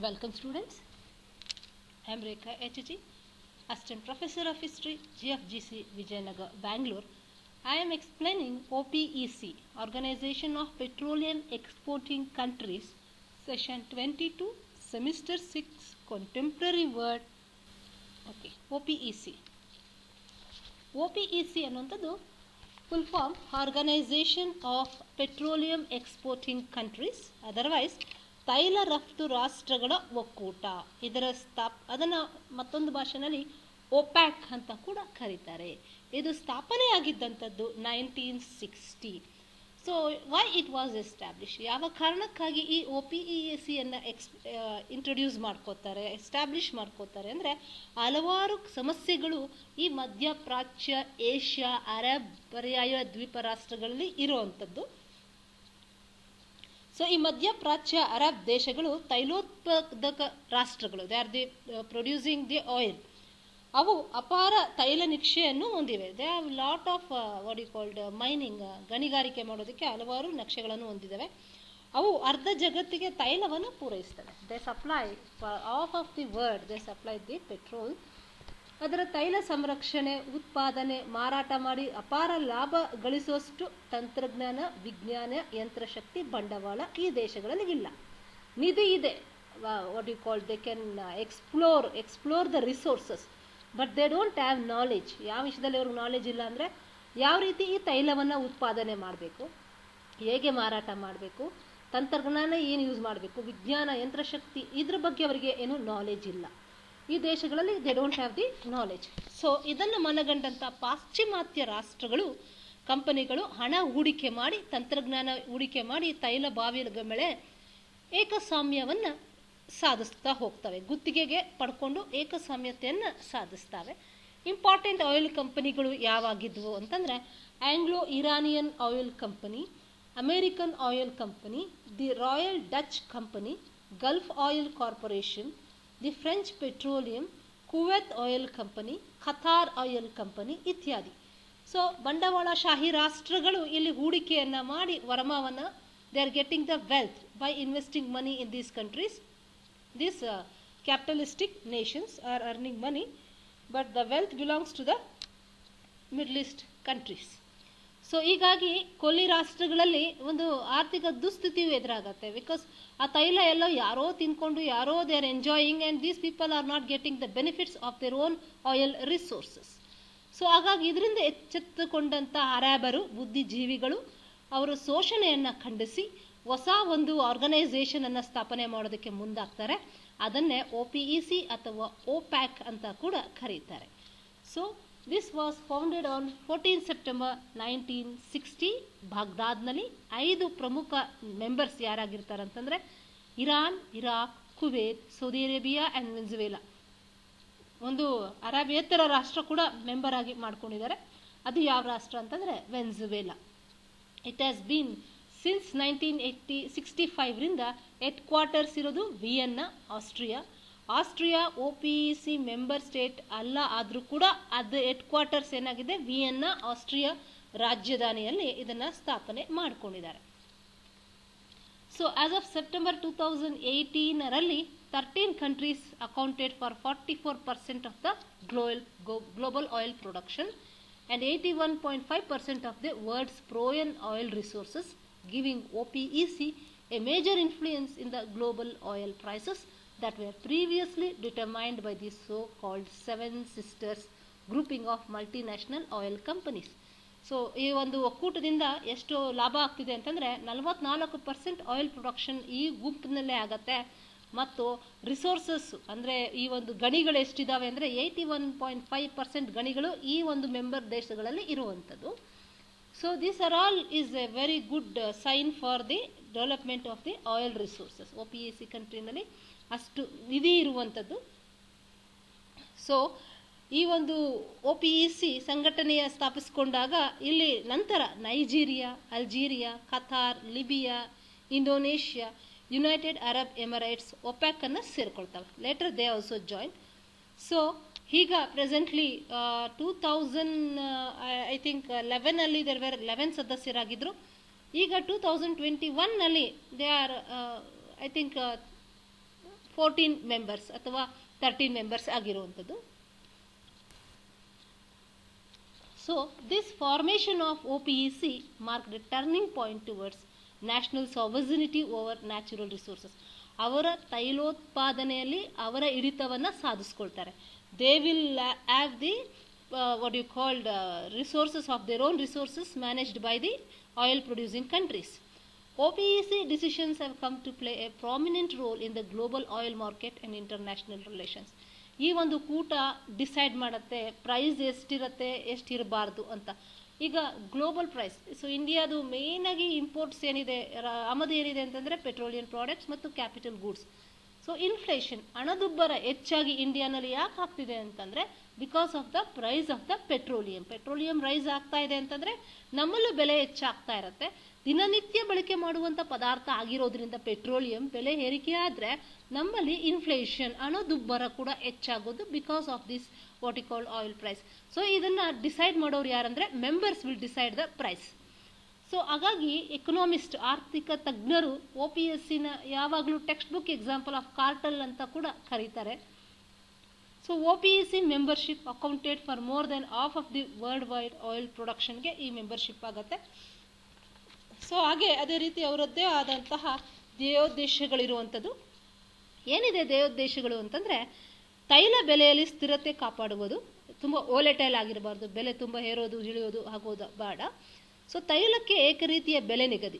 Welcome students. I am Rekha HG, Assistant Professor of History, GFGC Vijayanagar, Bangalore. I am explaining OPEC, Organization of Petroleum Exporting Countries, Session 22, Semester 6, Contemporary Word. Okay, OPEC. OPEC ಅನ್ನುವಂಥದ್ದು full form Organization of Petroleum Exporting Countries, otherwise ತೈಲ ರಫ್ತು ರಾಷ್ಟ್ರಗಳ ಒಕ್ಕೂಟ. ಇದರ ಅದನ್ನು ಮತ್ತೊಂದು ಭಾಷೆಯಲ್ಲಿ opaque ಅಂತ ಕೂಡ ಕರೀತಾರೆ. ಇದು ಸ್ಥಾಪನೆ ಆಗಿದ್ದಂಥದ್ದು 1960. So why it was establish, ಯಾವ ಕಾರಣಕ್ಕಾಗಿ ಈ OPEC ಇಂಟ್ರೊಡ್ಯೂಸ್ ಮಾಡ್ಕೋತಾರೆ, ಎಸ್ಟಾಬ್ಲಿಷ್ ಮಾಡ್ಕೋತಾರೆ ಅಂದರೆ ಹಲವಾರು ಸಮಸ್ಯೆಗಳು ಈ ಮಧ್ಯಪ್ರಾಚ್ಯ, ಏಷ್ಯಾ, ಅರಬ್ ಪರ್ಯಾಯ ದ್ವೀಪ ರಾಷ್ಟ್ರಗಳಲ್ಲಿ ಇರುವಂಥದ್ದು. ಸೊ ಈ ಮಧ್ಯಪ್ರಾಚ್ಯ ಅರಬ್ ದೇಶಗಳು ತೈಲೋತ್ಪಾದಕ ರಾಷ್ಟ್ರಗಳು, they are the producing the oil. ಅವು ಅಪಾರ ತೈಲ ನಿಕ್ಷೆಯನ್ನು ಹೊಂದಿವೆ. They have lot of what you called mining, ಗಣಿಗಾರಿಕೆ ಮಾಡೋದಕ್ಕೆ ಹಲವಾರು ನಕ್ಷೆಗಳನ್ನು ಹೊಂದಿದ್ದಾವೆ. ಅವು ಅರ್ಧ ಜಗತ್ತಿಗೆ ತೈಲವನ್ನು ಪೂರೈಸ್ತವೆ. They supply for of of the world, they supply the petrol. ಅದರ ತೈಲ ಸಂರಕ್ಷಣೆ, ಉತ್ಪಾದನೆ, ಮಾರಾಟ ಮಾಡಿ ಅಪಾರ ಲಾಭ ಗಳಿಸುವಷ್ಟು ತಂತ್ರಜ್ಞಾನ, ವಿಜ್ಞಾನ, ಯಂತ್ರಶಕ್ತಿ, ಬಂಡವಾಳ ಈ ದೇಶಗಳಲ್ಲಿ ಇಲ್ಲ. ನಿಧಿ ಇದೆ, what you call, they can explore the resources, but they don't have knowledge. ಯಾವ ವಿಷಯದಲ್ಲಿ ಅವ್ರಿಗೆ ನಾಲೆಜ್ ಇಲ್ಲ ಅಂದರೆ ಯಾವ ರೀತಿ ಈ ತೈಲವನ್ನು ಉತ್ಪಾದನೆ ಮಾಡಬೇಕು, ಹೇಗೆ ಮಾರಾಟ ಮಾಡಬೇಕು, ತಂತ್ರಜ್ಞಾನ ಏನು ಯೂಸ್ ಮಾಡಬೇಕು, ವಿಜ್ಞಾನ, ಯಂತ್ರಶಕ್ತಿ ಇದ್ರ ಬಗ್ಗೆ ಅವರಿಗೆ ಏನು ನಾಲೆಜ್ ಇಲ್ಲ. ಈ ದೇಶಗಳಲ್ಲಿ they don't have the knowledge. So ಇದನ್ನು ಮನಗಂಡಂಥ ಪಾಶ್ಚಿಮಾತ್ಯ ರಾಷ್ಟ್ರಗಳು, ಕಂಪನಿಗಳು ಹಣ ಹೂಡಿಕೆ ಮಾಡಿ, ತಂತ್ರಜ್ಞಾನ ಹೂಡಿಕೆ ಮಾಡಿ ತೈಲ ಬಾವಿಗಳ ಮೇಲೆ ಏಕಸ್ವಾಮ್ಯವನ್ನು ಸಾಧಿಸ್ತಾ ಹೋಗ್ತವೆ. ಗುತ್ತಿಗೆಗೆ ಪಡ್ಕೊಂಡು ಏಕಸ್ವಾಮ್ಯತೆಯನ್ನು ಸಾಧಿಸ್ತವೆ. ಇಂಪಾರ್ಟೆಂಟ್ ಆಯಿಲ್ ಕಂಪನಿಗಳು ಯಾವಾಗಿದ್ವು ಅಂತಂದರೆ Anglo Iranian Oil Company, American Oil Company, the Royal Dutch Company, Gulf Oil Corporation, the French Petroleum, Kuwait Oil Company, Qatar Oil Company ಇತ್ಯಾದಿ. ಸೊ ಬಂಡವಾಳಶಾಹಿ ರಾಷ್ಟ್ರಗಳು ಇಲ್ಲಿ ಹೂಡಿಕೆಯನ್ನು ಮಾಡಿ ವರಮಾನವನ್ನು, they are getting the wealth by investing money in these countries. These capitalistic nations are earning money, but the wealth belongs to the Middle East countries. So ಹೀಗಾಗಿ ಕೊಲ್ಲಿ ರಾಷ್ಟ್ರಗಳಲ್ಲಿ ಒಂದು ಆರ್ಥಿಕ ದುಸ್ಥಿತಿಯು ಎದುರಾಗತ್ತೆ. ಬಿಕಾಸ್ ಆ ತೈಲ ಎಲ್ಲ ಯಾರೋ ತಿನ್ಕೊಂಡು, ಯಾರೋ they are enjoying, and these people are not getting the benefits of their own oil resources. So ಹಾಗಾಗಿ ಇದರಿಂದ ಎಚ್ಚೆತ್ತುಕೊಂಡಂಥ ಅರಬರು, ಬುದ್ಧಿಜೀವಿಗಳು ಅವರು ಶೋಷಣೆಯನ್ನು ಖಂಡಿಸಿ ಹೊಸ ಒಂದು ಆರ್ಗನೈಸೇಷನನ್ನು ಸ್ಥಾಪನೆ ಮಾಡೋದಕ್ಕೆ ಮುಂದಾಗ್ತಾರೆ. ಅದನ್ನೇ OPEC ಅಥವಾ OPEC ಅಂತ ಕೂಡ ಕರೀತಾರೆ. So this was founded on 14 September 1960 ಬಾಗ್ದಾದ್ನಲ್ಲಿ. 5 ಪ್ರಮುಖ ಮೆಂಬರ್ಸ್ ಯಾರಾಗಿರ್ತಾರೆ ಅಂತಂದರೆ Iran, Iraq, Kuwait, Saudi Arabia and Venezuela. ಒಂದು ಅರಬೇತರ ರಾಷ್ಟ್ರ ಕೂಡ ಮೆಂಬರ್ ಆಗಿ ಮಾಡ್ಕೊಂಡಿದ್ದಾರೆ. ಅದು ಯಾವ ರಾಷ್ಟ್ರ ಅಂತಂದರೆ Venezuela. It has been since 1965ರಿಂದ ಹೆಡ್ ಕ್ವಾರ್ಟರ್ಸ್ ಇರೋದು Vienna, Austria OPEC member state ಅಲ್ಲ, ಆದರೂ ಕೂಡ ಅದು ಹೆಡ್ ಕ್ವಾರ್ಟರ್ಸ್ ಏನಾಗಿದೆ ವಿಯೆನ್ನಾ, ಆಸ್ಟ್ರಿಯಾ ರಾಜಧಾನಿಯಲ್ಲಿ ಇದನ್ನು ಸ್ಥಾಪನೆ ಮಾಡಿಕೊಂಡಿದ್ದಾರೆ. ಸೊ ಆಸ್ ಆಫ್ ಸೆಪ್ಟೆಂಬರ್ 2018ರಲ್ಲಿ 13 countries accounted for 44% of the global oil production and 81.5% of the world's proven oil resources, giving OPEC a major influence in the global oil prices that were previously determined by the so-called Seven Sisters grouping of multinational oil companies. So ಈ ಒಂದು ಒಕ್ಕೂಟದಿಂದ ಎಷ್ಟು ಲಾಭ ಆಗ್ತಿದೆ ಅಂತಂದರೆ 44% oil production ಈ ಗುಂಪಿನಲ್ಲೇ ಆಗತ್ತೆ. ಮತ್ತು ರಿಸೋರ್ಸಸ್ ಅಂದರೆ ಈ ಒಂದು ಗಣಿಗಳು ಎಷ್ಟಿದ್ದಾವೆ ಅಂದರೆ 81.5% ಗಣಿಗಳು ಈ ಒಂದು ಮೆಂಬರ್ ದೇಶಗಳಲ್ಲಿ ಇರುವಂಥದ್ದು. So this are all is a very good sign for the development of the oil resources. OPEC ಕಂಟ್ರಿನಲ್ಲಿ ಅಷ್ಟು ನಿಧಿ ಇರುವಂಥದ್ದು. ಸೊ ಈ ಒಂದು OPEC ಸಂಘಟನೆಯ ಸ್ಥಾಪಿಸಿಕೊಂಡಾಗ ಇಲ್ಲಿ ನಂತರ Nigeria, Algeria, Qatar, Libya, Indonesia, United Arab Emirates OPEC ಅನ್ನು ಸೇರ್ಕೊಳ್ತವೆ. Later they also join. So ಈಗ ಪ್ರೆಸೆಂಟ್ಲಿ 2011 ದೇರ್ ವೇರ್ 11 ಸದಸ್ಯರಾಗಿದ್ದರು. ಈಗ 2021ನಲ್ಲಿ they are I think 14 members ಅಥವಾ 13 ಮೆಂಬರ್ಸ್ ಆಗಿರುವಂಥದ್ದು. So this formation of OPEC marked a turning point towards national sovereignty over natural resources. ಅವರ ತೈಲೋತ್ಪಾದನೆಯಲ್ಲಿ ಅವರ ಹಿಡಿತವನ್ನು ಸಾಧಿಸ್ಕೊಳ್ತಾರೆ. They will have the what you called resources of their own resources managed by the oil producing countries. OPEC decisions have come to play a prominent role in the global oil market and international relations. ಈ ಒಂದು ಕೂಟ decide ಮಾಡುತ್ತೆ price ಎಷ್ಟಿರುತ್ತೆ ಎಷ್ಟಿರಬಾರ್ದು ಅಂತ. ಈಗ global price, so ಇಂಡಿಯಾದು ಮೇಯ್ನಾಗಿ imports ಏನಿದೆ, ಆಮದು ಏನಿದೆ ಅಂತಂದರೆ ಪೆಟ್ರೋಲಿಯಂ ಪ್ರಾಡಕ್ಟ್ಸ್ ಮತ್ತು ಕ್ಯಾಪಿಟಲ್ ಗೂಡ್ಸ್. ಸೊ ಇನ್ಫ್ಲೇಷನ್, ಹಣದುಬ್ಬರ ಹೆಚ್ಚಾಗಿ ಇಂಡಿಯಾನಲ್ಲಿ ಯಾಕೆ ಆಗ್ತಿದೆ ಅಂತಂದರೆ because of the price of the petroleum rise ಆಗ್ತಾ ಇದೆ ಅಂತಂದರೆ ನಮ್ಮಲ್ಲೂ ಬೆಲೆ ಹೆಚ್ಚಾಗ್ತಾ ಇರುತ್ತೆ. ದಿನನಿತ್ಯ ಬಳಕೆ ಮಾಡುವಂಥ ಪದಾರ್ಥ ಆಗಿರೋದ್ರಿಂದ ಪೆಟ್ರೋಲಿಯಂ ಬೆಲೆ ಏರಿಕೆ ಆದರೆ ನಮ್ಮಲ್ಲಿ ಇನ್ಫ್ಲೇಷನ್, ಹಣದುಬ್ಬರ ಕೂಡ ಹೆಚ್ಚಾಗೋದು because of this what you called oil price. So ಇದನ್ನು ಡಿಸೈಡ್ ಮಾಡೋರು ಯಾರಂದರೆ members will decide the price. So ಹಾಗಾಗಿ ಎಕನಾಮಿಸ್ಟ್, ಆರ್ಥಿಕ ತಜ್ಞರು OPEC ಯಾವಾಗಲೂ text book example of cartel ಅಂತ ಕೂಡ ಕರೀತಾರೆ. So OPEC membership accounted for more than half of the world wide oil ಪ್ರೊಡಕ್ಷನ್ಗೆ ಈ ಮೆಂಬರ್ಶಿಪ್ ಆಗುತ್ತೆ. ಸೊ ಹಾಗೆ ಅದೇ ರೀತಿ ಅವರದ್ದೇ ಆದಂತಹ ಧ್ಯೇಯೋದ್ದೇಶಗಳಿರುವಂಥದ್ದು. ಏನಿದೆ ಧ್ಯೇಯೋದ್ದೇಶಗಳು ಅಂತಂದರೆ ತೈಲ ಬೆಲೆಯಲ್ಲಿ ಸ್ಥಿರತೆ ಕಾಪಾಡುವುದು, ತುಂಬ ಓಲೆಟೈಲ್ ಆಗಿರಬಾರ್ದು, ಬೆಲೆ ತುಂಬ ಏರೋದು ಇಳಿಯೋದು ಆಗೋದು ಬೇಡ. ಸೊ ತೈಲಕ್ಕೆ ಏಕರೀತಿಯ ಬೆಲೆ ನಿಗದಿ,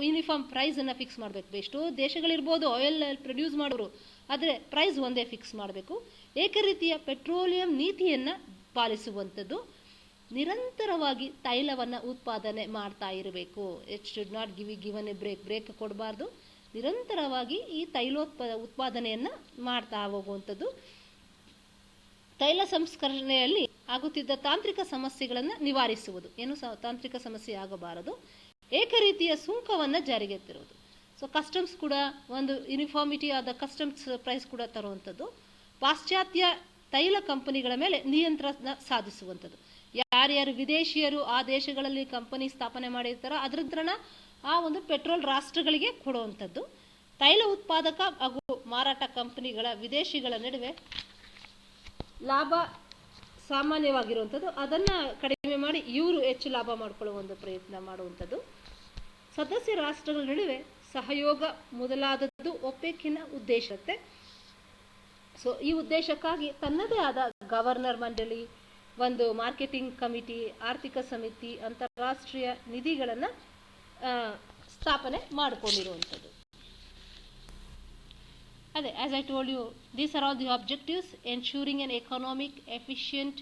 ಯೂನಿಫಾರ್ಮ್ ಪ್ರೈಸನ್ನು ಫಿಕ್ಸ್ ಮಾಡಬೇಕು. ಎಷ್ಟೋ ದೇಶಗಳಿರ್ಬೋದು ಆಯಿಲ್ ಪ್ರೊಡ್ಯೂಸ್ ಮಾಡೋರು, ಆದರೆ ಪ್ರೈಸ್ ಒಂದೇ ಫಿಕ್ಸ್ ಮಾಡಬೇಕು. ಏಕರೀತಿಯ ಪೆಟ್ರೋಲಿಯಂ ನೀತಿಯನ್ನು ಪಾಲಿಸುವಂಥದ್ದು. ನಿರಂತರವಾಗಿ ತೈಲವನ್ನು ಉತ್ಪಾದನೆ ಮಾಡ್ತಾ ಇರಬೇಕು. It should not given a break ಕೊಡಬಾರ್ದು. ನಿರಂತರವಾಗಿ ಈ ಉತ್ಪಾದನೆಯನ್ನು ಮಾಡ್ತಾ ಹೋಗುವಂಥದ್ದು. ತೈಲ ಸಂಸ್ಕರಣೆಯಲ್ಲಿ ಆಗುತ್ತಿದ್ದ ತಾಂತ್ರಿಕ ಸಮಸ್ಯೆಗಳನ್ನು ನಿವಾರಿಸುವುದು, ಏನು ತಾಂತ್ರಿಕ ಸಮಸ್ಯೆ ಆಗಬಾರದು. ಏಕರೀತಿಯ ಸುಂಕವನ್ನು ಜಾರಿಗೆ ತರುವುದು. ಸೊ ಕಸ್ಟಮ್ಸ್ ಕೂಡ ಒಂದು ಯೂನಿಫಾರ್ಮಿಟಿ ಆದ ಕಸ್ಟಮ್ಸ್ ಪ್ರೈಸ್ ಕೂಡ ತರುವಂಥದ್ದು. ಪಾಶ್ಚಾತ್ಯ ತೈಲ ಕಂಪನಿಗಳ ಮೇಲೆ ನಿಯಂತ್ರಣ ಸಾಧಿಸುವಂಥದ್ದು. ಯಾರ್ಯಾರು ವಿದೇಶಿಯರು ಆ ದೇಶಗಳಲ್ಲಿ ಕಂಪನಿ ಸ್ಥಾಪನೆ ಮಾಡಿರ್ತಾರೋ ಅದರ ನಿಯಂತ್ರಣ ಆ ಒಂದು ಪೆಟ್ರೋಲ್ ರಾಷ್ಟ್ರಗಳಿಗೆ ಕೊಡುವಂಥದ್ದು. ತೈಲ ಉತ್ಪಾದಕ ಹಾಗೂ ಮಾರಾಟ ಕಂಪನಿಗಳ ವಿದೇಶಿಗಳ ನಡುವೆ ಲಾಭ ಸಾಮಾನ್ಯವಾಗಿರುವಂಥದ್ದು, ಅದನ್ನು ಕಡಿಮೆ ಮಾಡಿ ಇವರು ಹೆಚ್ಚು ಲಾಭ ಮಾಡಿಕೊಳ್ಳುವ ಒಂದು ಪ್ರಯತ್ನ ಮಾಡುವಂಥದ್ದು. ಸದಸ್ಯ ರಾಷ್ಟ್ರಗಳ ನಡುವೆ ಸಹಯೋಗ ಮೊದಲಾದದ್ದು ಒಪೆಕ್ಕಿನ ಉದ್ದೇಶ ಇರುತ್ತೆ. ಸೊ ಈ ಉದ್ದೇಶಕ್ಕಾಗಿ ತನ್ನದೇ ಆದ ಗವರ್ನರ್ ಮಂಡಳಿ, ಒಂದು ಮಾರ್ಕೆಟಿಂಗ್ ಕಮಿಟಿ, ಆರ್ಥಿಕ ಸಮಿತಿ, ಅಂತಾರಾಷ್ಟ್ರೀಯ ನಿಧಿಗಳನ್ನು ಸ್ಥಾಪನೆ ಮಾಡಿಕೊಂಡಿರುವಂಥದ್ದು. ಅದೇ as I told you, these are all the objectives: ensuring an economic, efficient,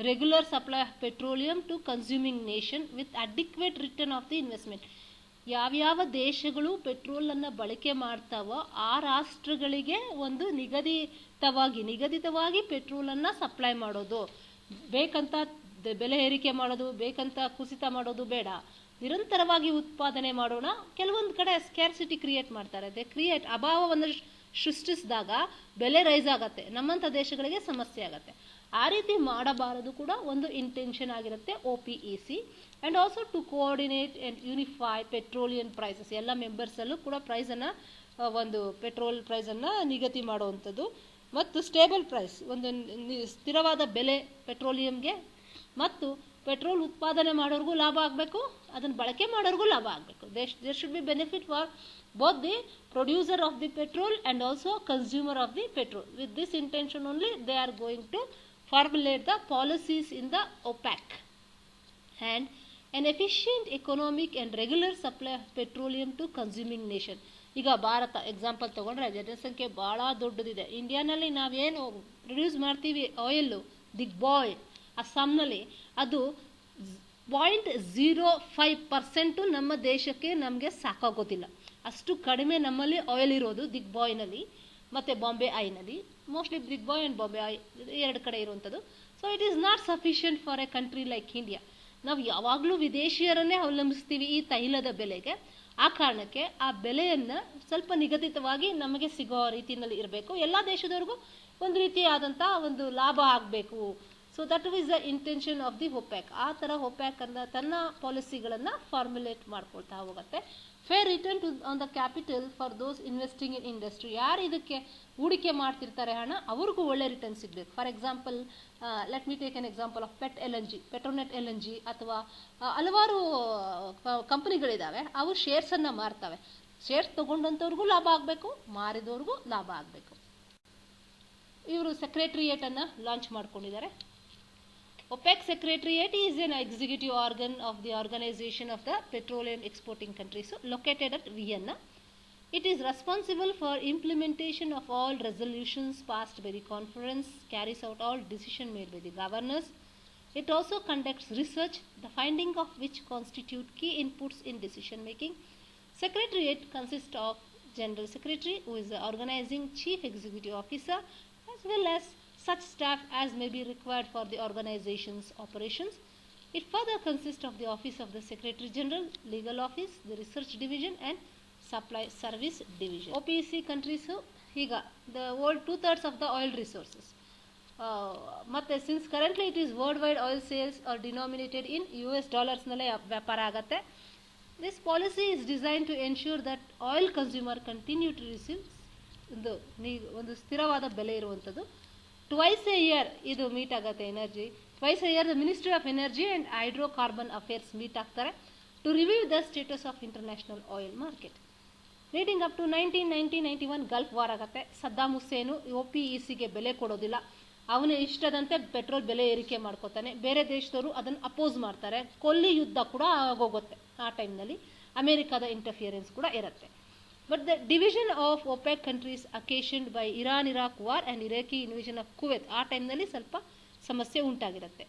regular supply of petroleum to consuming nation with adequate return of the investment. ಯಾವ್ಯಾವ ದೇಶಗಳು ಪೆಟ್ರೋಲನ್ನು ಬಳಕೆ ಮಾಡ್ತಾವೋ ಆ ರಾಷ್ಟ್ರಗಳಿಗೆ ಒಂದು ನಿಗದಿತವಾಗಿ ಪೆಟ್ರೋಲನ್ನು ಸಪ್ಲೈ ಮಾಡೋದು. ಬೇಕಂತ ಬೆಲೆ ಏರಿಕೆ ಮಾಡೋದು, ಬೇಕಂತ ಕುಸಿತ ಮಾಡೋದು ಬೇಡ. ನಿರಂತರವಾಗಿ ಉತ್ಪಾದನೆ ಮಾಡೋಣ. ಕೆಲವೊಂದು ಕಡೆ ಸ್ಕ್ಯಾರ್ಸಿಟಿ ಕ್ರಿಯೇಟ್ ಮಾಡ್ತಾರೆ, ಅಭಾವವನ್ನು ಸೃಷ್ಟಿಸಿದಾಗ ಬೆಲೆ ರೈಸ್ ಆಗತ್ತೆ, ನಮ್ಮಂಥ ದೇಶಗಳಿಗೆ ಸಮಸ್ಯೆ ಆಗತ್ತೆ. ಆ ರೀತಿ ಮಾಡಬಾರದು ಕೂಡ ಒಂದು ಇಂಟೆನ್ಷನ್ ಆಗಿರುತ್ತೆ OPEC. And also to coordinate and unify petroleum prices. ಎಲ್ಲ ಮೆಂಬರ್ಸಲ್ಲೂ ಕೂಡ ಪ್ರೈಸನ್ನು, ಒಂದು ಪೆಟ್ರೋಲ್ ಪ್ರೈಸನ್ನು ನಿಗದಿ ಮಾಡುವಂಥದ್ದು. ಮತ್ತು ಸ್ಟೇಬಲ್ ಪ್ರೈಸ್, ಒಂದು ಸ್ಥಿರವಾದ ಬೆಲೆ ಪೆಟ್ರೋಲಿಯಂಗೆ. ಮತ್ತು ಪೆಟ್ರೋಲ್ ಉತ್ಪಾದನೆ ಮಾಡೋರಿಗೂ ಲಾಭ ಆಗಬೇಕು, ಅದನ್ನು ಬಳಕೆ ಮಾಡೋರಿಗೂ ಲಾಭ ಆಗಬೇಕು. There should be benefit for both the producer of the petrol and also consumer of the petrol. With this intention only they are going to formulate the policies in the OPEC. And an efficient economic and regular supply of petroleum to consuming nation. ಈಗ Bharat example ತಗೊಂಡ್ರೆ ಜನಸಂಖ್ಯೆ ಭಾಳ ದೊಡ್ಡದಿದೆ. ಇಂಡಿಯಾನಲ್ಲಿ ನಾವೇನು produce ಮಾಡ್ತೀವಿ oil, ದಿಗ್ಬಾಯ್ ಅಸ್ಸಾಂನಲ್ಲಿ, ಅದು 0.05% ನಮ್ಮ ದೇಶಕ್ಕೆ ನಮಗೆ ಸಾಕಾಗೋದಿಲ್ಲ. ಅಷ್ಟು ಕಡಿಮೆ ನಮ್ಮಲ್ಲಿ ಆಯಿಲ್ ಇರೋದು ದಿಗ್ಬಾಯ್ನಲ್ಲಿ ಮತ್ತು ಬಾಂಬೆ ಐನಲ್ಲಿ. Mostly Digboi and Bombay high ಎರಡು ಕಡೆ ಇರುವಂಥದ್ದು. So it is not sufficient for a country like India. ನಾವು ಯಾವಾಗಲೂ ವಿದೇಶಿಯರನ್ನೇ ಅವಲಂಬಿಸ್ತೀವಿ ಈ ತೈಲದ ಬೆಲೆಗೆ. ಆ ಕಾರಣಕ್ಕೆ ಆ ಬೆಲೆಯನ್ನು ಸ್ವಲ್ಪ ನಿಗದಿತವಾಗಿ ನಮಗೆ ಸಿಗೋ ರೀತಿಯಲ್ಲಿ ಇರಬೇಕು. ಎಲ್ಲ ದೇಶದವ್ರಿಗೂ ಒಂದು ರೀತಿಯಾದಂಥ ಒಂದು ಲಾಭ ಆಗಬೇಕು. So that is the intention of the OPEC. ಆ ಥರ OPEC ಅನ್ನ ತನ್ನ ಪಾಲಿಸಿಗಳನ್ನು ಫಾರ್ಮುಲೇಟ್ ಮಾಡ್ಕೊಳ್ತಾ ಹೋಗುತ್ತೆ. Fair return to on the capital for those investing in industry. ಯಾರು ಇದಕ್ಕೆ ಹೂಡಿಕೆ ಮಾಡ್ತಿರ್ತಾರೆ ಹಣ, ಅವ್ರಿಗೂ ಒಳ್ಳೆ ರಿಟರ್ನ್ ಸಿಗಬೇಕು. For example, let me take an example of Petronet L N G ಅಥವಾ ಹಲವಾರು ಕಂಪನಿಗಳಿದ್ದಾವೆ. ಅವು ಶೇರ್ಸನ್ನು ಮಾರ್ತವೆ. ಶೇರ್ಸ್ ತಗೊಂಡಂಥವ್ರಿಗೂ ಲಾಭ ಆಗಬೇಕು, ಮಾರಿದವ್ರಿಗೂ ಲಾಭ ಆಗಬೇಕು. ಇವರು ಸೆಕ್ರೆಟರಿಯೇಟನ್ನು ಲಾಂಚ್ ಮಾಡ್ಕೊಂಡಿದ್ದಾರೆ. OPEC Secretariat is an executive organ of the Organization of the Petroleum Exporting Countries, located at Vienna. It is responsible for implementation of all resolutions passed by the conference, carries out all decisions made by the governors. It also conducts research, the finding of which constitute key inputs in decision making. Secretariat consists of General Secretary, who is the organizing chief executive officer, as well as such staff as may be required for the organization's operations. It further consists of the Office of the Secretary General, Legal Office, the Research Division and Supply Service Division. OPEC countries ಈಗ the world 2/3 of the oil resources. ಮತ್ತೆ since currently it is worldwide oil sales are denominated in US dollars ನಲ್ಲೇ ವ್ಯಾಪಾರ ಆಗತ್ತೆ. This policy is designed to ensure that oil consumer continue to receive ಒಂದು ಸ್ಥಿರವಾದ ಬೆಲೆ ಇರುವಂಥದ್ದು. Twice a year ಇದು meet ಆಗುತ್ತೆ energy. Twice a year the ministry of energy and hydrocarbon affairs meet ಆಗ್ತಾರೆ to review the status of international oil market. Leading up to 1991 Gulf War ಆಗುತ್ತೆ. ಸದ್ದಾಮ್ ಹುಸೇನು OPECಗೆ ಬೆಲೆ ಕೊಡೋದಿಲ್ಲ. ಅವನ ಇಷ್ಟದಂತೆ ಪೆಟ್ರೋಲ್ ಬೆಲೆ ಏರಿಕೆ ಮಾಡ್ಕೋತಾನೆ. ಬೇರೆ ದೇಶದವರು ಅದನ್ನು ಅಪೋಸ್ ಮಾಡ್ತಾರೆ. ಕೊಲ್ಲಿ ಯುದ್ಧ ಕೂಡ ಆಗೋಗುತ್ತೆ. ಆ ಟೈಮ್ನಲ್ಲಿ ಅಮೆರಿಕದ ಇಂಟರ್ಫಿಯರೆನ್ಸ್ ಕೂಡ ಇರುತ್ತೆ. But the division of OPEC countries occasioned by Iran-Iraq war and Iraqi invasion of Kuwait, ಆ ಟೈಮ್ನಲ್ಲಿ ಸ್ವಲ್ಪ ಸಮಸ್ಯೆ ಉಂಟಾಗಿರುತ್ತೆ.